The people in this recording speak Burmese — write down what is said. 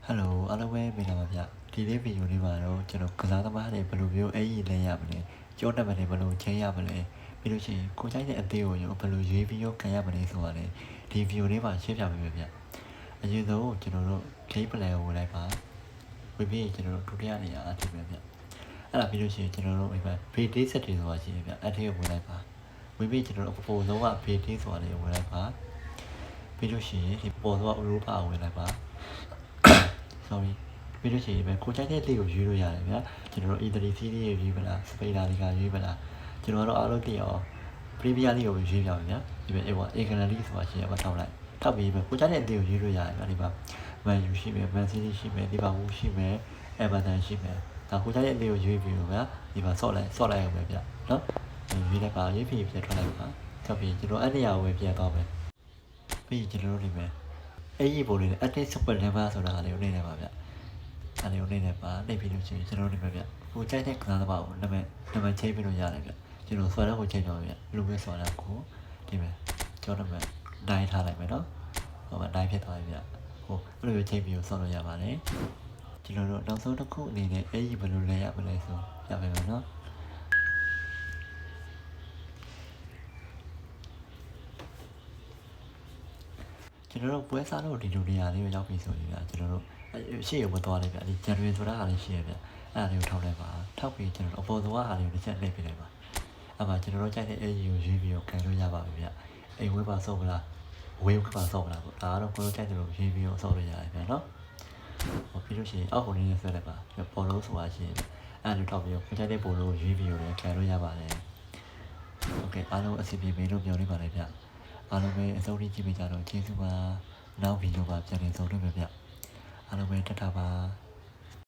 Hello အားလုံးပဲမင်္ဂလာပါဗျဒီနေ့ဗီဒီယိုလေးမှာတော့ကျွန်တော်ကစားသမားတွေဘယ်လိုမျိုးအဲ့ဒီလဲရမလဲကြောတက်မလဲဘယ်လိုချိန်ရမလဲပြီးလို့ရှိရင်ကိုကြိုက်တဲ့အသေးကိုရောဘယ်လိုရွေးပြီးရောခံရမလဲဆိုတာလေဒီဗီဒီယိုလေးမှာရှင်းပြပေးမယ်ဗျအရင်ဆုံးကျွန်တော်တို့ game plan ကိုဝင်လိုက်ပါဝင်ပြီးကျွန်တော်တို့ဒုတိယနေရာအထိပဲဗျအဲ့ဒါပြီးလို့ရှိရင်ကျွန်တော်တို့ဒီမှာ base set တွေဆိုတာရှိတယ်ဗျအဲ့ဒီကိုဝင်လိုက်ပါဝင်ပြီးကျွန်တော်တို့အပေါ်ဆုံးက base ဆိုတာလေးဝင်လိုက်ပါပြီးလို့ရှိရင်ဒီပေါ်ဆုံးက Europa ဝင်လိုက်ပါ sorry ပြီးလို့ရှိရင်ပဲကိုကြိုက်တဲ့လေးကိုရွေးလို့ရတယ်ဗျာကျွန်တော်တို့ E3 series ရွေးမလား Spain La Liga ရွေးမလားကျွန်တော်တို့အားလုံးသိအောင် Premier League ကိုရွေးပြပါဗျာဒီပဲအေးပါ England League ဆိုတာရှိရပါထောက်လိုက်ထောက်ပြီးပဲကိုကြိုက်တဲ့လေးကိုရွေးလို့ရတယ်ဗျာဒီမှာ Man U ရှိမယ် Man City ရှိမယ် Liverpool ရှိမယ် Everton ရှိမယ်ဒါကိုကြိုက်တဲ့လေးကိုရွေးပြီးတော့ဗျာဒီမှာဆော့လိုက်အောင်ပဲဗျာနော်ရွေးလိုက်ပါရွေးပြီးပြန်ထွက်လိုက်ပါထောက်ပြီးကျွန်တော်အဲ့နေရာကိုပဲပြန်သွားမယ်ပြီးကျွန်တော်တို့ဒီမှာအဲ့ဒီပုံလေးနဲ့ active support level ဆိုတာလေးကိုနေနေပါဗျအဲ့ဒီကိုနေနေပါနေပြီးလို့ရှိရင်ကျွန်တော်တို့ဒီမှာဗျဟိုကြိုက်တဲ့ကစားသမားကိုနာမည်ချိန်ပြီးလို့ရတယ်ဗျကျွန်တော်ဆွဲတော့ကိုချိန်တော့ဗျလူပဲဆွဲတော့ကိုဒီမှာကျွန်တော်တို့နိုင်ထားလိုက်မယ်နော်ဟိုမှာနိုင်ဖြစ်သွားပြီဗျဟိုအဲ့လိုချိန်ပြီးဆော့လို့ရပါတယ်ကျွန်တော်တို့နောက်ဆုံးတစ်ခုအနေနဲ့အဲ့ဒီဘယ်လိုလဲရမလဲဆိုရပါမယ်နော်ကျွန်တော်တို့ပွဲစားလို့ဒီလိုနေရာလေးကိုရောက်ပြီဆိုရင်ကျွန်တော်တို့ရှေ့ကိုမသွားလိုက်ဗျဒီ January ဆိုတာဟာလေးရှိရဗျအဲ့ဒါလေးကိုထောက်လိုက်ပါထောက်ပြီးကျွန်တော်အပေါ်သွားဟာလေးကိုတစ်ချက်လှည့်ပြလိုက်ပါအဲ့မှာကျွန်တော်တို့ကြိုက်တဲ့ AU ကိုရွေးပြီးတော့ကန်လို့ရပါပြီဗျအိမ်ဝဲပါဆော့မလားဝေးပါဆော့မလားပေါ့ဒါကတော့ကိုယ်တို့ကြိုက်တယ်လို့ရွေးပြီးတော့ဆော့လို့ရတယ်ဗျနော်ဟိုပြီးလို့ရှိရင်အောက်ကိုနေဆွဲလိုက်ပါပေါ်လို့ဆိုတာရှိရင်အဲ့လိုထောက်ပြီးတော့ကိုယ်ကြိုက်တဲ့ပေါ်လို့ရွေးပြီးတော့ကန်လို့ရပါတယ်โอเคအားလုံးအစီအပြေမေးလို့ပြောနေပါတယ်ဗျအားလုံးပဲအစိုးရကြည့်ပေးကြတော့ကျေးဇူးပါနောက်ဗီဒီယိုပါပြန်လည်ဆုံတွေ့မယ်ဗျအားလုံးပဲတက်တာပါ